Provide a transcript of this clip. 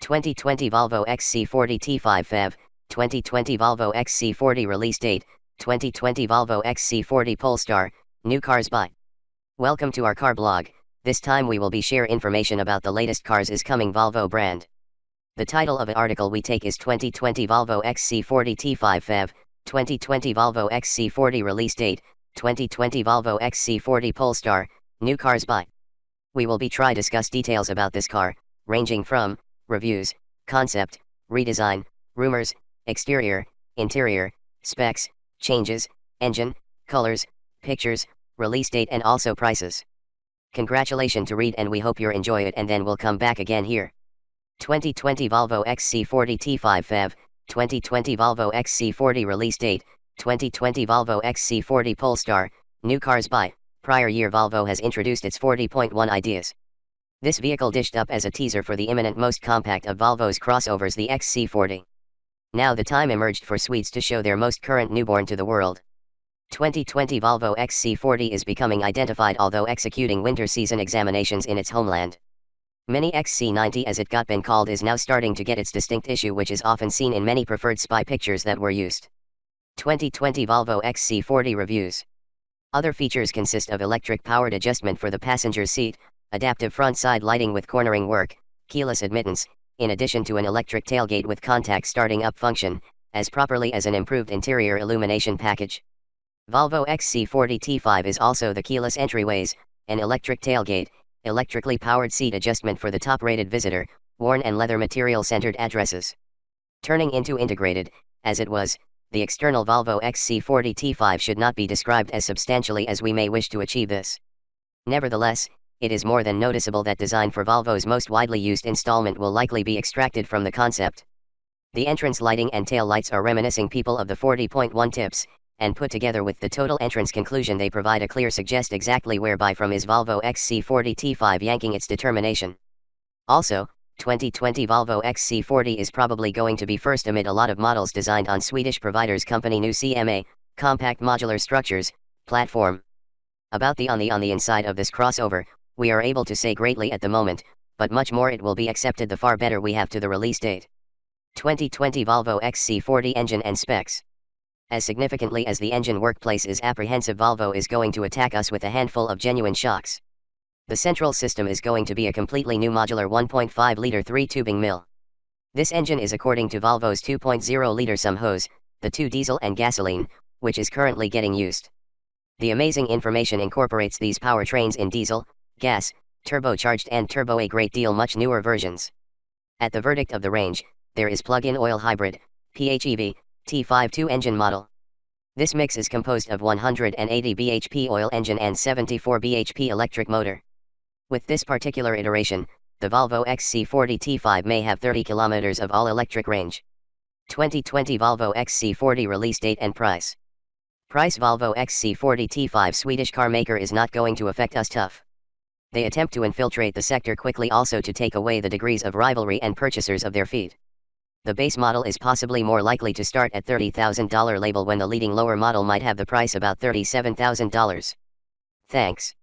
2020 Volvo XC40 T5 phev, 2020 Volvo XC40 release date, 2020 Volvo XC40 Polestar, new cars by. Welcome to our car blog. This time we will be share information about the latest cars is coming Volvo brand. The title of an article we take is 2020 Volvo XC40 T5 phev, 2020 Volvo XC40 release date, 2020 Volvo XC40 Polestar, new cars by. We will be try discuss details about this car, ranging from reviews, concept, redesign, rumors, exterior, interior, specs, changes, engine, colors, pictures, release date and also prices. Congratulations to read and we hope you enjoy it and then we'll come back again here. 2020 Volvo XC40 T5 phev, 2020 Volvo XC40 release date, 2020 Volvo XC40 Polestar, new cars by. Prior year Volvo has introduced its 40.1 ideas. This vehicle dished up as a teaser for the imminent most compact of Volvo's crossovers, the XC40. Now the time emerged for Swedes to show their most current newborn to the world. 2020 Volvo XC40 is becoming identified although executing winter season examinations in its homeland. Mini XC90 as it got been called is now starting to get its distinct issue which is often seen in many preferred spy pictures that were used. 2020 Volvo XC40 reviews. Other features consist of electric-powered adjustment for the passenger seat, adaptive front-side lighting with cornering work, keyless admittance, in addition to an electric tailgate with contact starting up function, as properly as an improved interior illumination package. Volvo XC40 T5 is also the keyless entryways, an electric tailgate, electrically powered seat adjustment for the top-rated visitor, worn and leather material centered addresses. Turning into integrated, as it was, the external Volvo XC40 T5 should not be described as substantially as we may wish to achieve this. Nevertheless, it is more than noticeable that design for Volvo's most widely used installment will likely be extracted from the concept. The entrance lighting and tail lights are reminiscing people of the 40.1 tips, and put together with the total entrance conclusion they provide a clear suggest exactly whereby from is Volvo XC40 T5 yanking its determination. Also, 2020 Volvo XC40 is probably going to be first amid a lot of models designed on Swedish providers company new CMA, compact modular structures, platform. About the on the inside of this crossover, we are able to say greatly at the moment, but much more it will be accepted the far better we have to the release date. 2020 Volvo XC40 engine and specs. As significantly as the engine workplace is apprehensive, Volvo is going to attack us with a handful of genuine shocks. The central system is going to be a completely new modular 1.5-liter 3-tubing mill. This engine is according to Volvo's 2.0-liter sum hose, the 2 diesel and gasoline, which is currently getting used. The amazing information incorporates these powertrains in diesel, gas, turbocharged and turbo a great deal much newer versions. At the verdict of the range, there is plug-in oil hybrid, PHEV, T52 engine model. This mix is composed of 180 bhp oil engine and 74 bhp electric motor. With this particular iteration, the Volvo XC40 T5 may have 30 km of all-electric range. 2020 Volvo XC40 release date and price. Price Volvo XC40 T5 Swedish car maker is not going to affect us tough. They attempt to infiltrate the sector quickly also to take away the degrees of rivalry and purchasers of their feet. The base model is possibly more likely to start at $30,000 label when the leading lower model might have the price about $37,000. Thanks.